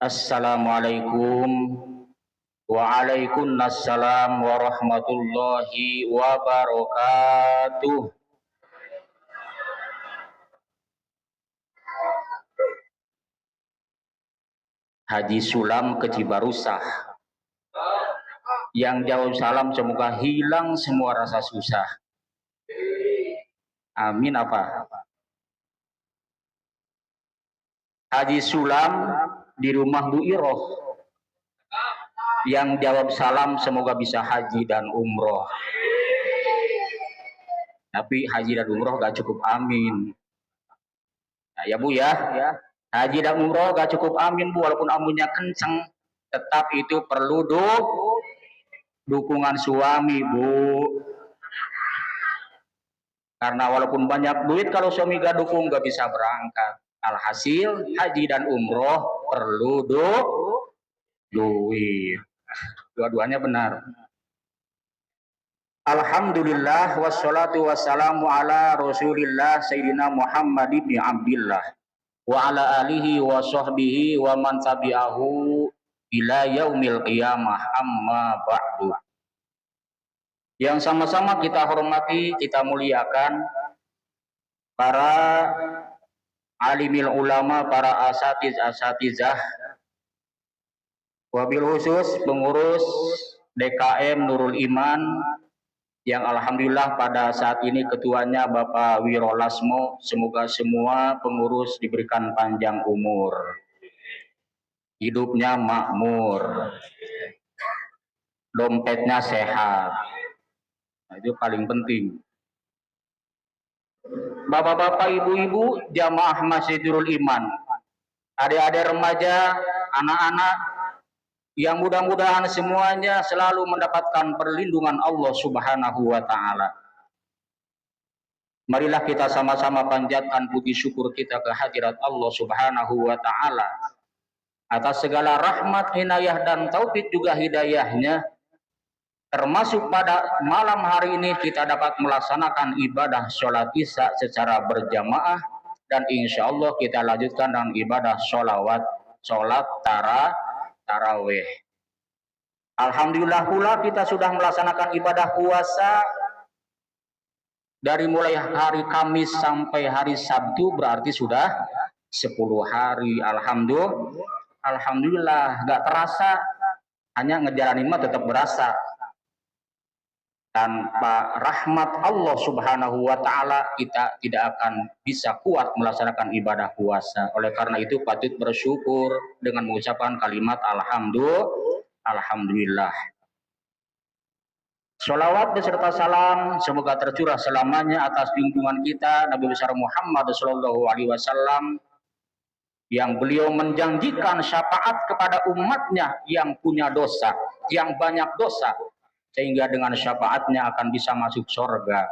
Assalamualaikum. Waalaikumsalam warahmatullahi wabarakatuh. Haji Sulam ke Cibarusah. Yang jawab salam semoga hilang semua rasa susah. Amin apa? Haji Sulam di rumah Bu Iroh. Yang jawab salam semoga bisa haji dan umroh. Tapi haji dan umroh gak cukup amin. Nah, ya Bu ya. Haji dan umroh gak cukup amin Bu, walaupun amunnya kenceng, tetap itu perlu dukungan suami Bu. Karena walaupun banyak duit, kalau suami gak dukung gak bisa berangkat. Alhasil haji dan umroh perlu duit. Dua-duanya benar. Alhamdulillah wassalatu wassalamu ala Rasulillah Sayyidina Muhammad ibn Abdillah wa ala alihi wa sahbihi wa man tabi'ahu ila yaumil qiyamah, amma ba'du. Yang sama-sama kita hormati, kita muliakan para alimil ulama, para asatizah, wabil khusus pengurus DKM Nurul Iman, yang alhamdulillah pada saat ini ketuanya Bapak Wiro Lasmo. Semoga semua pengurus diberikan panjang umur, hidupnya makmur, dompetnya sehat. Nah, itu paling penting. Bapak-bapak, ibu-ibu, jamaah Masjidul Iman, adik-adik remaja, anak-anak, yang mudah-mudahan semuanya selalu mendapatkan perlindungan Allah Subhanahu wa Ta'ala. Marilah kita sama-sama panjatkan puji syukur kita ke hadirat Allah Subhanahu wa Ta'ala atas segala rahmat, inayah, dan taufik juga hidayahnya. Termasuk pada malam hari ini kita dapat melaksanakan ibadah sholat isya secara berjamaah, dan insya Allah kita lanjutkan dengan ibadah sholat tarawih. Alhamdulillah pula kita sudah melaksanakan ibadah puasa dari mulai hari Kamis sampai hari Sabtu, berarti sudah 10 hari. Alhamdulillah, gak terasa, hanya ngejalanin mah tetap berasa. Tanpa rahmat Allah Subhanahu wa Ta'ala kita tidak akan bisa kuat melaksanakan ibadah puasa. Oleh karena itu patut bersyukur dengan mengucapkan kalimat alhamdulillah. Sholawat beserta salam semoga tercurah selamanya atas junjungan kita Nabi besar Muhammad Sallallahu Alaihi Wasallam, yang beliau menjanjikan syafaat kepada umatnya yang punya dosa, yang banyak dosa, sehingga dengan syafaatnya akan bisa masuk surga.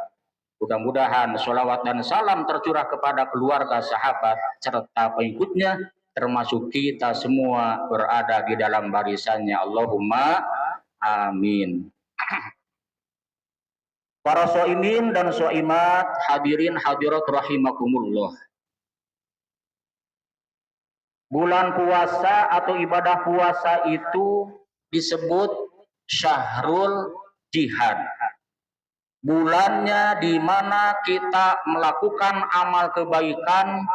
Mudah-mudahan sholawat dan salam tercurah kepada keluarga, sahabat, serta pengikutnya, termasuk kita semua berada di dalam barisannya. Allahumma amin. Para shoimin dan shoimat, hadirin hadirat rahimakumullah. Bulan puasa atau ibadah puasa itu disebut Syahrul Jihad. Bulannya di mana kita melakukan amal kebaikan,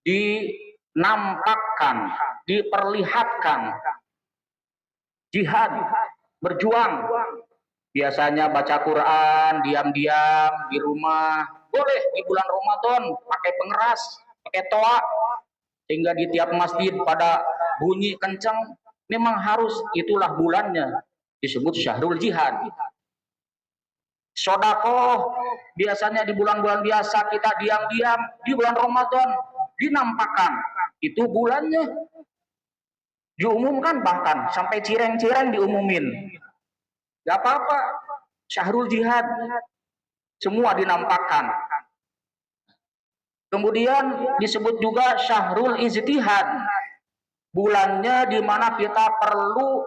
dinampakkan, diperlihatkan. Jihad, berjuang. Biasanya baca Quran, diam-diam di rumah. Boleh di bulan Ramadan pakai pengeras, pakai toa, sehingga di tiap masjid pada bunyi kencang. Memang harus, itulah bulannya, disebut Syahrul Jihad. Sodakoh biasanya di bulan-bulan biasa kita diam-diam, di bulan Ramadan dinampakkan. Itu bulannya, diumumkan, bahkan sampai cireng-cireng diumumin. Gak apa-apa, Syahrul Jihad, semua dinampakkan. Kemudian disebut juga Syahrul Ijtihad, bulannya di mana kita perlu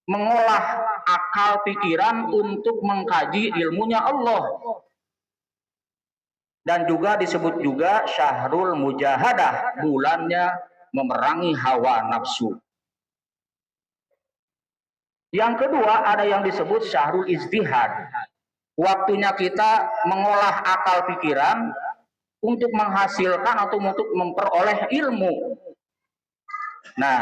mengolah akal pikiran untuk mengkaji ilmunya Allah. Dan juga disebut juga Syahrul Mujahadah, bulannya memerangi hawa nafsu. Yang kedua, ada yang disebut syahrul ijtihad. Waktunya kita mengolah akal pikiran untuk menghasilkan atau untuk memperoleh ilmu. Nah,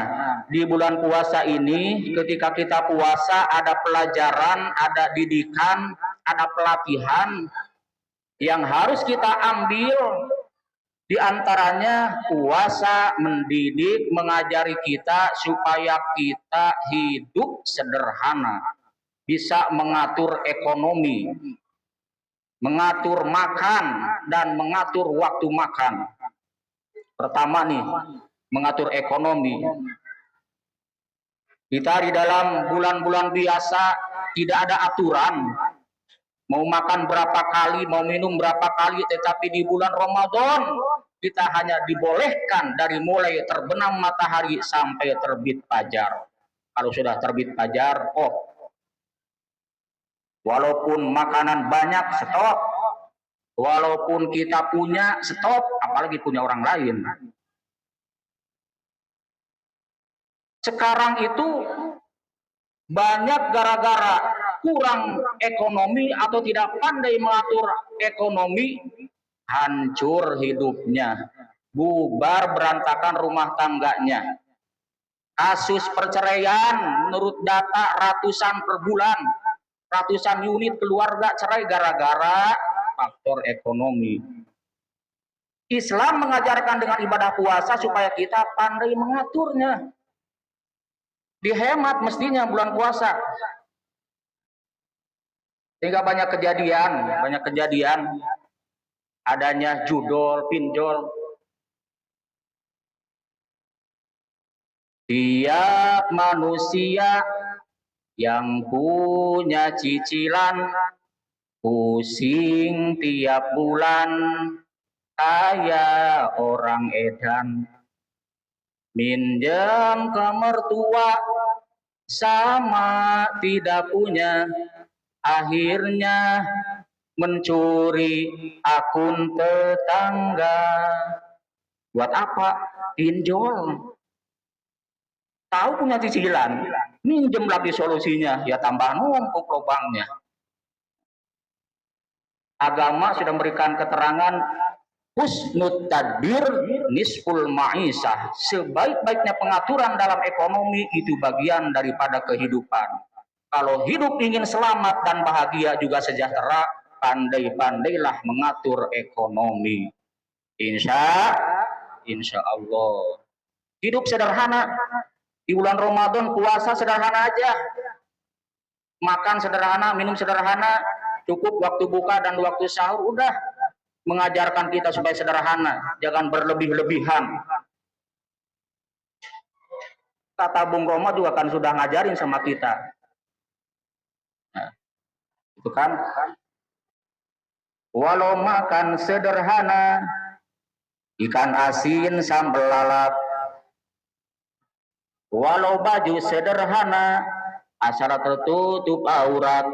di bulan puasa ini, ketika kita puasa, ada pelajaran, ada didikan, ada pelatihan yang harus kita ambil. Di antaranya puasa mendidik, mengajari kita supaya kita hidup sederhana, bisa mengatur ekonomi, mengatur makan, dan mengatur waktu makan. Pertama nih, mengatur ekonomi. Kita di dalam bulan-bulan biasa tidak ada aturan. Mau makan berapa kali, mau minum berapa kali, tetapi di bulan Ramadan kita hanya dibolehkan dari mulai terbenam matahari sampai terbit fajar. Kalau sudah terbit fajar, walaupun makanan banyak, stop. Walaupun kita punya, stop. Apalagi punya orang lain. Sekarang itu banyak gara-gara kurang ekonomi atau tidak pandai mengatur ekonomi, hancur hidupnya, bubar berantakan rumah tangganya. Kasus perceraian menurut data ratusan per bulan, ratusan unit keluarga cerai gara-gara faktor ekonomi. Islam mengajarkan dengan ibadah puasa supaya kita pandai mengaturnya. Dihemat mestinya bulan puasa. Sehingga banyak kejadian adanya judol, pinjol. Tiap manusia yang punya cicilan pusing tiap bulan kayak orang edan. Minjem ke mertua sama tidak punya, akhirnya mencuri akun tetangga. Buat apa? Pinjol. Tahu punya cicilan, minjem lagi solusinya, ya tambah numpuk lubangnya. Agama sudah memberikan keterangan husnul tadbir nisful ma'isah. Sebaik-baiknya pengaturan dalam ekonomi itu bagian daripada kehidupan. Kalau hidup ingin selamat dan bahagia juga sejahtera, pandai-pandailah mengatur ekonomi. Insya Allah. Hidup sederhana. Di bulan Ramadan puasa sederhana aja. Makan sederhana, minum sederhana, cukup waktu buka dan waktu sahur, udah. Mengajarkan kita supaya sederhana, jangan berlebih-lebihan. Kata Bung Roma juga kan sudah ngajarin sama kita. Nah, itu kan. Walau makan sederhana, ikan asin sambal lalap. Walau baju sederhana, asal tertutup aurat.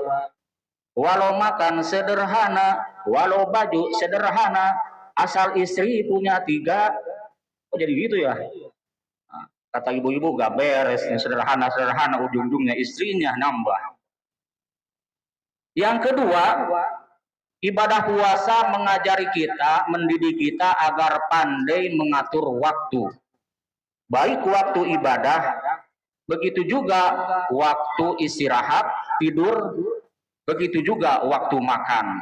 Walau makan sederhana, walau baju sederhana, asal istri punya 3. Oh jadi gitu ya? Kata ibu-ibu gak beres, sederhana-sederhana, ujung-ujungnya istrinya nambah. Yang kedua, ibadah puasa mengajari kita, mendidik kita agar pandai mengatur waktu. Baik waktu ibadah, begitu juga waktu istirahat, tidur, begitu juga waktu makan.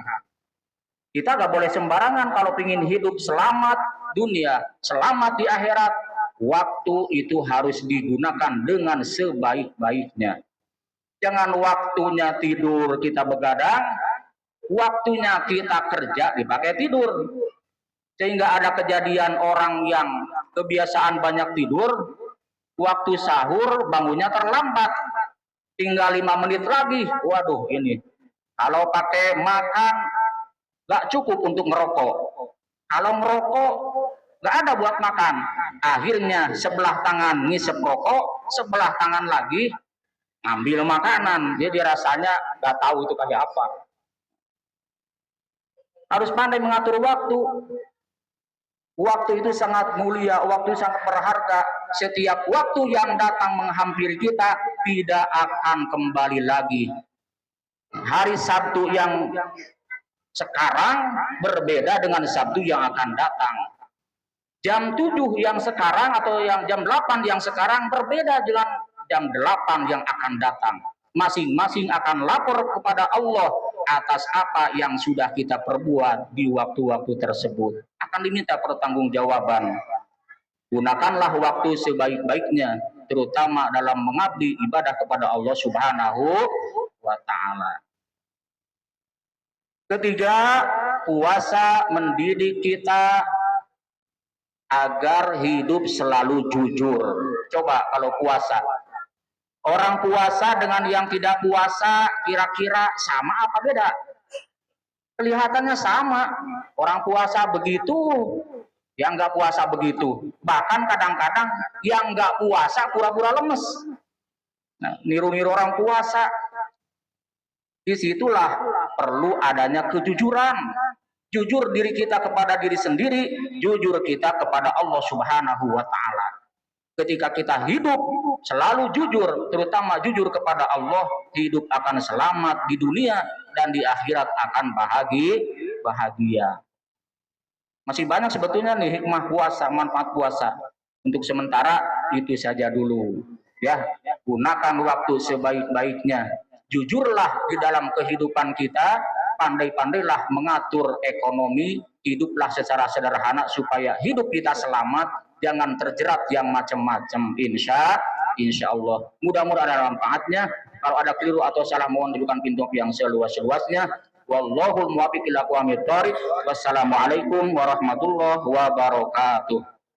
Kita gak boleh sembarangan kalau ingin hidup selamat dunia, selamat di akhirat. Waktu itu harus digunakan dengan sebaik-baiknya. Jangan waktunya tidur kita begadang, waktunya kita kerja dipakai tidur. Sehingga ada kejadian orang yang kebiasaan banyak tidur, waktu sahur bangunnya terlambat. Tinggal 5 menit lagi, waduh ini. Kalau pakai makan, gak cukup untuk merokok. Kalau merokok, gak ada buat makan. Akhirnya sebelah tangan ngisep rokok, sebelah tangan lagi ngambil makanan. Jadi rasanya gak tahu itu kayak apa. Harus pandai mengatur waktu. Waktu itu sangat mulia, waktu sangat berharga. Setiap waktu yang datang menghampiri kita tidak akan kembali lagi. Hari Sabtu yang sekarang berbeda dengan Sabtu yang akan datang. Jam 7 yang sekarang atau yang jam 8 yang sekarang berbeda dengan jam 8 yang akan datang. Masing-masing akan lapor kepada Allah atas apa yang sudah kita perbuat di waktu-waktu tersebut. Akan diminta pertanggungjawaban. Gunakanlah waktu sebaik-baiknya, terutama dalam mengabdi ibadah kepada Allah Subhanahu wa Ta'ala. Ketiga, puasa mendidik kita agar hidup selalu jujur. Coba kalau puasa, orang puasa dengan yang tidak puasa kira-kira sama apa beda? Kelihatannya sama. Orang puasa begitu, yang nggak puasa begitu. Bahkan kadang-kadang yang nggak puasa pura-pura lemes. Nah, niru-niru orang puasa. Disitulah perlu adanya kejujuran. Jujur diri kita kepada diri sendiri, jujur kita kepada Allah Subhanahu wa Ta'ala. Ketika kita hidup selalu jujur, terutama jujur kepada Allah, hidup akan selamat di dunia dan di akhirat akan bahagia. Masih banyak sebetulnya nih hikmah puasa, manfaat puasa. Untuk sementara itu saja dulu. Ya, gunakan waktu sebaik-baiknya. Jujurlah di dalam kehidupan kita, pandai-pandailah mengatur ekonomi, hiduplah secara sederhana supaya hidup kita selamat, jangan terjerat yang macam-macam. Insya Allah. Mudah-mudahan ada manfaatnya. Kalau ada keliru atau salah mohon dibukakan pintu yang seluas-luasnya. Wallahul muwaffiq ila aqwamit thoriq. Wassalamualaikum warahmatullahi wabarakatuh.